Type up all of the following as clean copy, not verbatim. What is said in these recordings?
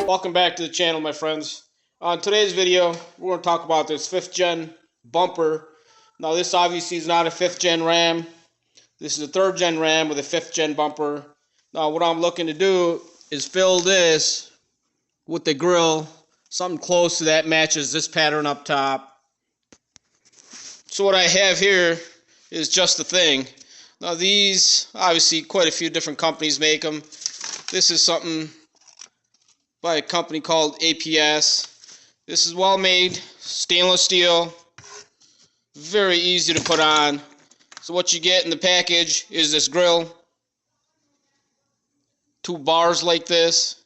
Welcome back to the channel, my friends. On today's video, we're going to talk about this 5th gen bumper. Now this obviously is not a 5th gen RAM. This is a 3rd gen RAM with a 5th gen bumper. Now what I'm looking to do is fill this with the grill, something close to that matches this pattern up top. So what I have here is just the thing. Now these, obviously quite a few different companies make them. This is something by a company called APS. This is well made, stainless steel, very easy to put on. So what you get in the package is this grill, 2 bars like this,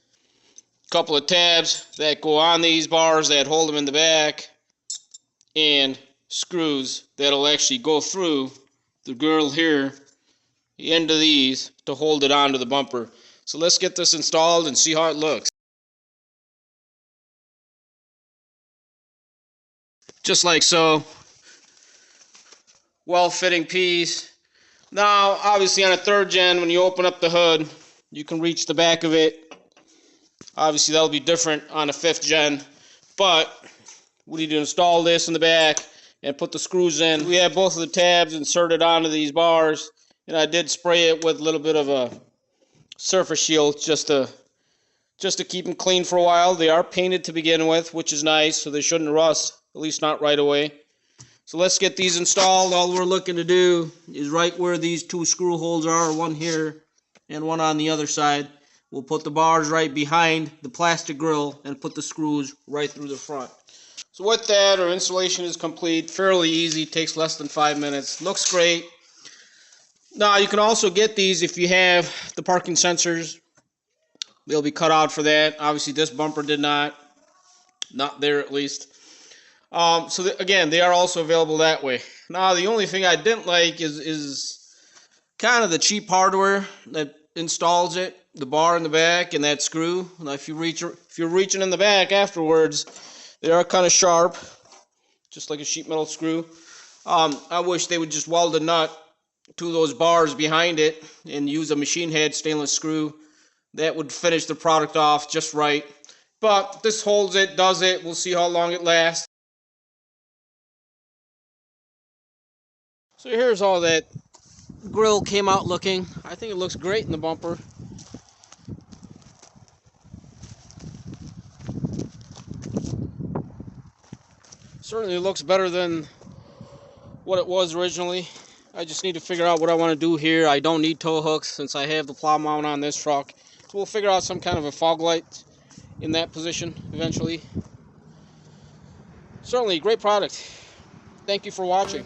a couple of tabs that go on these bars that hold them in the back, and screws that'll actually go through the grill here, the end of these, to hold it onto the bumper. So let's get this installed and see how it looks. Just like so. Well-fitting piece. Now, obviously on a 3rd gen, when you open up the hood, you can reach the back of it. Obviously that'll be different on a 5th gen. But we need to install this in the back and put the screws in. We have both of the tabs inserted onto these bars, and I did spray it with a little bit of a surface shield just to keep them clean for a while. They are painted to begin with, which is nice, so they shouldn't rust, at least not right away. So let's get these installed. All we're looking to do is right where these 2 screw holes are, one here and one on the other side. We'll put the bars right behind the plastic grill and put the screws right through the front. So with that, our installation is complete. Fairly easy, takes less than 5 minutes. Looks great. Now you can also get these if you have the parking sensors. They'll be cut out for that. Obviously this bumper did not there at least. Again, they are also available that way. Now the only thing I didn't like is kind of the cheap hardware that installs it, the bar in the back and that screw. Now if you're reaching in the back afterwards, they are kind of sharp, just like a sheet metal screw. I wish they would just weld a nut to those bars behind it and use a machine head stainless screw. That would finish the product off just right. But this holds it, does it. We'll see how long it lasts. So here's how that grill came out looking. I think it looks great in the bumper. Certainly looks better than what it was originally. I just need to figure out what I want to do here. I don't need tow hooks since I have the plow mount on this truck. So we'll figure out some kind of a fog light in that position eventually. Certainly a great product. Thank you for watching.